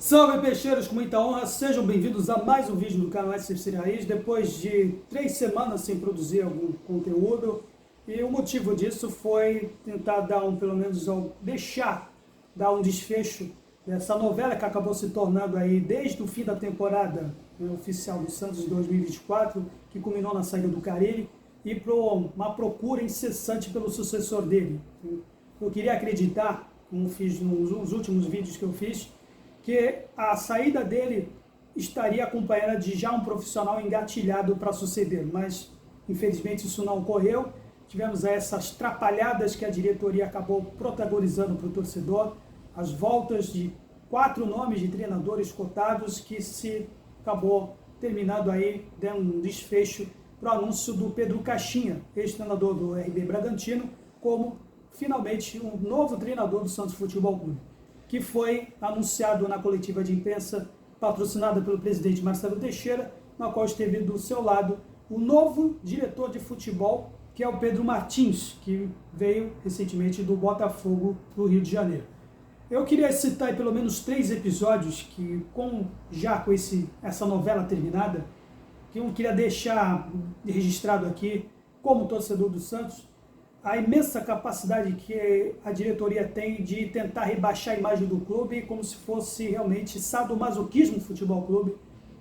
Salve peixeiros, com muita honra, sejam bem-vindos a mais um vídeo do canal SFC Raiz, depois de 3 semanas sem produzir algum conteúdo, e o motivo disso foi tentar dar dar um desfecho dessa novela que acabou se tornando aí desde o fim da temporada oficial do Santos de 2024, que culminou na saída do Carille, e para uma procura incessante pelo sucessor dele. Eu queria acreditar, como fiz nos últimos vídeos que eu fiz, que a saída dele estaria acompanhada de já um profissional engatilhado para suceder, mas infelizmente isso não ocorreu. Tivemos essas trapalhadas que a diretoria acabou protagonizando para o torcedor, as voltas de 4 nomes de treinadores cotados que se acabou terminando aí, dando um desfecho para o anúncio do Pedro Caixinha, ex-treinador do RB Bragantino, como finalmente um novo treinador do Santos Futebol Clube, que foi anunciado na coletiva de imprensa patrocinada pelo presidente Marcelo Teixeira, na qual esteve do seu lado o novo diretor de futebol, que é o Pedro Martins, que veio recentemente do Botafogo do Rio de Janeiro. Eu queria citar aí pelo menos 3 episódios que, com essa novela terminada, que eu queria deixar registrado aqui, como torcedor do Santos, a imensa capacidade que a diretoria tem de tentar rebaixar a imagem do clube como se fosse realmente sadomasoquismo do Futebol Clube,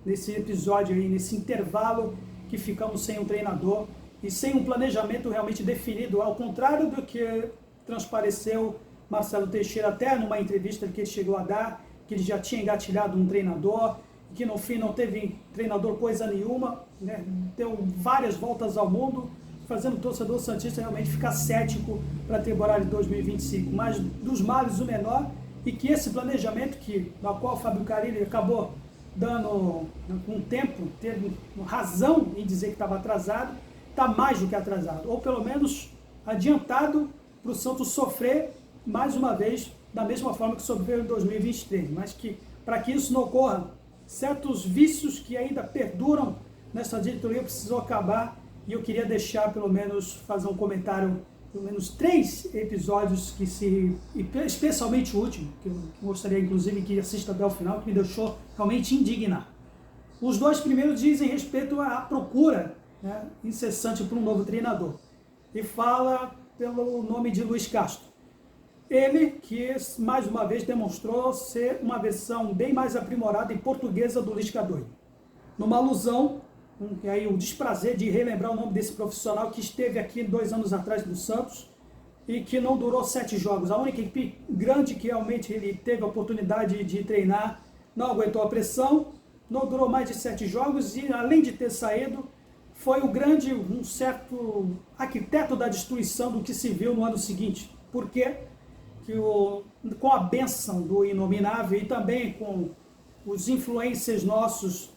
nesse episódio aí, nesse intervalo que ficamos sem um treinador e sem um planejamento realmente definido, ao contrário do que transpareceu Marcelo Teixeira até numa entrevista que ele chegou a dar, que ele já tinha engatilhado um treinador, que no fim não teve treinador coisa nenhuma, né? Deu várias voltas ao mundo, fazendo o torcedor santista realmente ficar cético para a temporada de 2025, mas dos males o menor, e que esse planejamento na qual o Fábio Carille acabou dando com o tempo, tendo razão em dizer que estava atrasado, está mais do que atrasado, ou pelo menos adiantado para o Santos sofrer mais uma vez, da mesma forma que sofreu em 2023, mas que para que isso não ocorra, certos vícios que ainda perduram nessa diretoria precisam acabar. E eu queria deixar, pelo menos, fazer um comentário, pelo menos 3 episódios especialmente o último, que eu gostaria, inclusive, que assista até o final, que me deixou realmente indignado. Os 2 primeiros dizem respeito à procura, né, incessante por um novo treinador. E fala pelo nome de Luiz Castro. Ele que, mais uma vez, demonstrou ser uma versão bem mais aprimorada e portuguesa do Lisca doido. Numa alusão, e aí o desprazer de relembrar o nome desse profissional que esteve aqui 2 anos atrás no Santos e que não durou 7 jogos. A única equipe grande que realmente ele teve a oportunidade de treinar não aguentou a pressão, não durou mais de 7 jogos e, além de ter saído, foi um certo arquiteto da destruição do que se viu no ano seguinte. Por quê? Com a bênção do Inominável e também com os influencers nossos,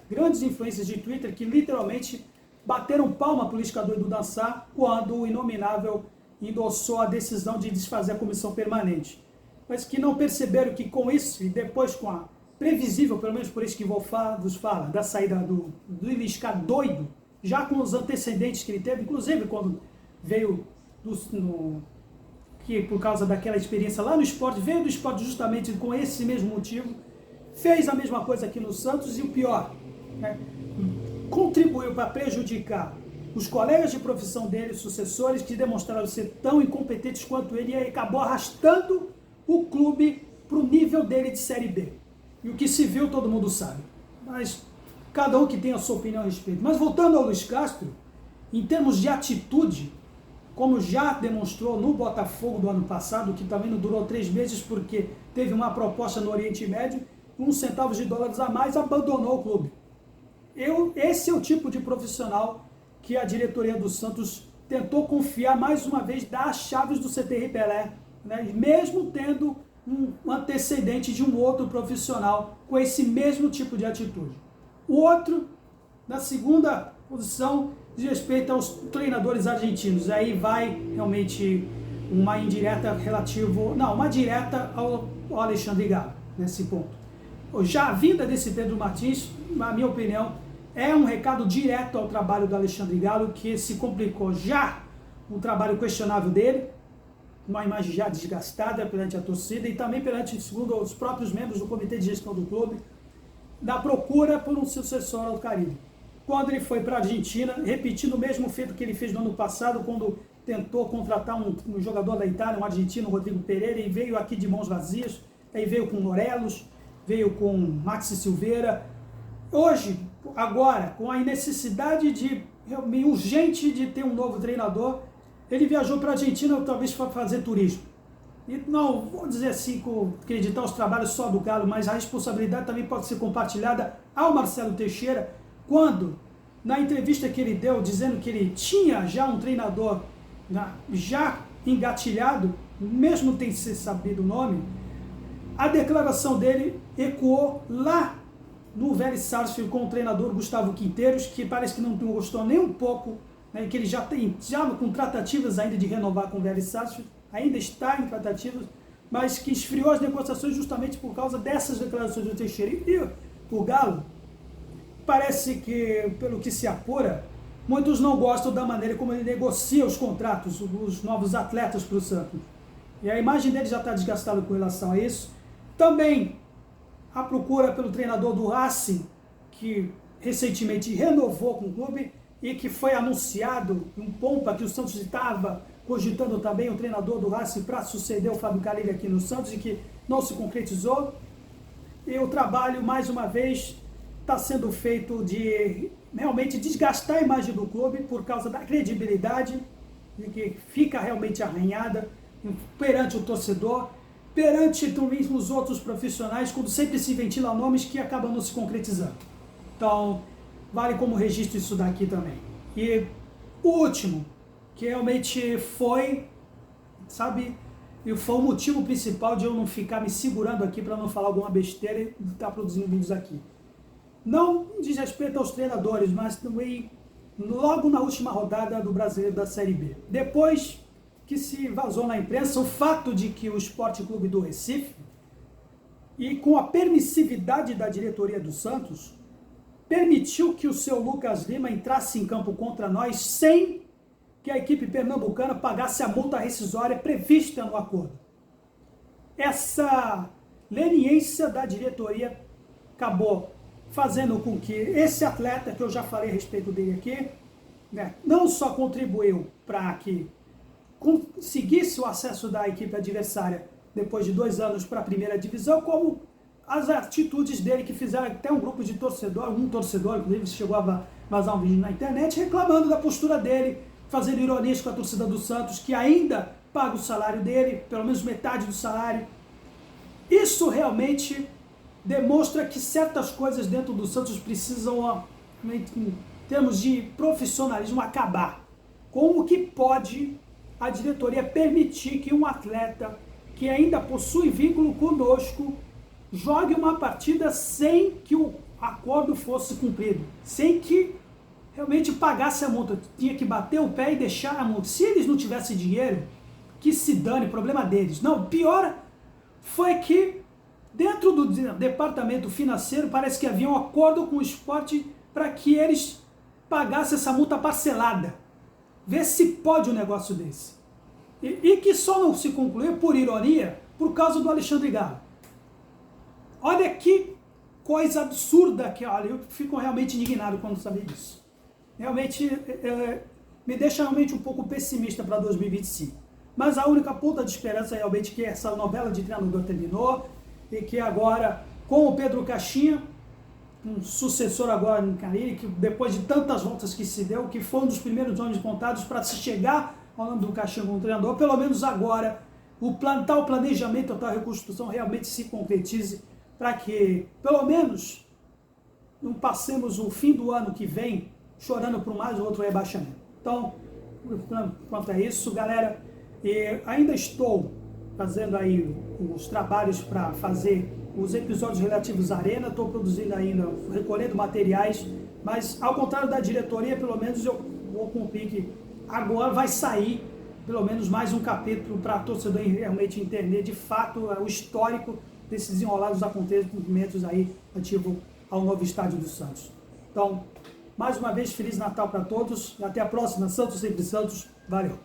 grandes influências de Twitter que literalmente bateram palma para o Lisca doido dançar quando o Inominável endossou a decisão de desfazer a comissão permanente. Mas que não perceberam que com isso, e depois com a previsível, pelo menos por isso que vos fala, da saída do Lisca doido, já com os antecedentes que ele teve, inclusive quando veio que por causa daquela experiência lá no Sport, veio do Sport justamente com esse mesmo motivo, fez a mesma coisa aqui no Santos e o pior, contribuiu para prejudicar os colegas de profissão dele, sucessores, que demonstraram ser tão incompetentes quanto ele, e acabou arrastando o clube para o nível dele de Série B. E o que se viu todo mundo sabe, mas cada um que tem a sua opinião a respeito. Mas voltando ao Luiz Castro, em termos de atitude, como já demonstrou no Botafogo do ano passado, que também não durou 3 meses porque teve uma proposta no Oriente Médio, uns centavos de dólares a mais, abandonou o clube. Esse é o tipo de profissional que a diretoria do Santos tentou confiar mais uma vez, dar as chaves do CTR Pelé, mesmo tendo um antecedente de um outro profissional com esse mesmo tipo de atitude. O outro, na segunda posição, diz respeito aos treinadores argentinos. Aí vai realmente uma direta ao Alexandre Galo, nesse ponto. Já a vinda desse Pedro Martins, na minha opinião, é um recado direto ao trabalho do Alexandre Galo, que se complicou já o trabalho questionável dele, uma imagem já desgastada perante a torcida e também perante, segundo os próprios membros do comitê de gestão do clube, da procura por um sucessor ao Carille. Quando ele foi para a Argentina, repetindo o mesmo feito que ele fez no ano passado, quando tentou contratar um jogador da Itália, um argentino, Rodrigo Pereira, e veio aqui de mãos vazias, aí veio com Morelos, veio com Maxi Silveira. Hoje, agora, com a necessidade urgente de ter um novo treinador, ele viajou para a Argentina, talvez para fazer turismo. E não vou dizer assim, acreditar os trabalhos só do Galo, mas a responsabilidade também pode ser compartilhada ao Marcelo Teixeira, quando, na entrevista que ele deu, dizendo que ele tinha já um treinador já engatilhado, mesmo sem ser sabido o nome, a declaração dele ecoou lá no Vélez Sarsfield com o treinador Gustavo Quinteiros, que parece que não gostou nem um pouco, né, que ele já com tratativas ainda de renovar com o Vélez Sarsfield, ainda está em tratativas, mas que esfriou as negociações justamente por causa dessas declarações do Teixeira. E o Galo, parece que, pelo que se apura, muitos não gostam da maneira como ele negocia os contratos, os novos atletas para o Santos. E a imagem dele já está desgastada com relação a isso. Também a procura pelo treinador do Racing, que recentemente renovou com o clube e que foi anunciado em pompa que o Santos estava cogitando também o treinador do Racing para suceder o Fábio Carille aqui no Santos e que não se concretizou. E o trabalho, mais uma vez, está sendo feito de realmente desgastar a imagem do clube por causa da credibilidade, que fica realmente arranhada perante o torcedor, perante também os outros profissionais, quando sempre se ventilam nomes que acabam não se concretizando. Então, vale como registro isso daqui também. E o último, que realmente foi, sabe, e foi o motivo principal de eu não ficar me segurando aqui para não falar alguma besteira e estar produzindo vídeos aqui. Não diz respeito aos treinadores, mas também logo na última rodada do Brasileiro da Série B. Depois que se vazou na imprensa o fato de que o Sport Clube do Recife, e com a permissividade da diretoria do Santos, permitiu que o seu Lucas Lima entrasse em campo contra nós sem que a equipe pernambucana pagasse a multa rescisória prevista no acordo. Essa leniência da diretoria acabou fazendo com que esse atleta, que eu já falei a respeito dele aqui, né, não só contribuiu para que conseguisse o acesso da equipe adversária depois de 2 anos para a primeira divisão, como as atitudes dele que fizeram até um grupo de torcedor, inclusive chegou a vazar um vídeo na internet reclamando da postura dele, fazendo ironias com a torcida do Santos, que ainda paga o salário dele, pelo menos metade do salário. Isso realmente demonstra que certas coisas dentro do Santos precisam, em termos de profissionalismo, acabar. Como que pode a diretoria permitir que um atleta que ainda possui vínculo conosco jogue uma partida sem que o acordo fosse cumprido, sem que realmente pagasse a multa? Tinha que bater o pé e deixar a multa. Se eles não tivessem dinheiro, que se dane, problema deles. Não, pior foi que dentro do departamento financeiro parece que havia um acordo com o esporte para que eles pagassem essa multa parcelada. Vê se pode um negócio desse. E que só não se concluiu, por ironia, por causa do Alexandre Galo. Olha que coisa absurda que, olha, eu fico realmente indignado quando sabia disso. Realmente me deixa realmente um pouco pessimista para 2025. Mas a única ponta de esperança é realmente que essa novela de treinador terminou e que agora, com o Pedro Caixinha, um sucessor agora no Carille, que depois de tantas voltas que se deu, que foi um dos primeiros nomes contados para se chegar ao nome do Caixinha como treinador, pelo menos agora o planejamento, a tal reconstrução realmente se concretize para que, pelo menos, não passemos o fim do ano que vem chorando por mais outro rebaixamento. Então, quanto a isso, galera, ainda estou fazendo aí os trabalhos para fazer os episódios relativos à Arena, estou produzindo ainda, recolhendo materiais, mas ao contrário da diretoria, pelo menos eu vou cumprir que agora vai sair pelo menos mais um capítulo para a torcedor realmente entender de fato o histórico desses desenrolados acontecimentos aí relativo ao novo estádio do Santos. Então, mais uma vez, Feliz Natal para todos e até a próxima. Santos sempre Santos. Valeu!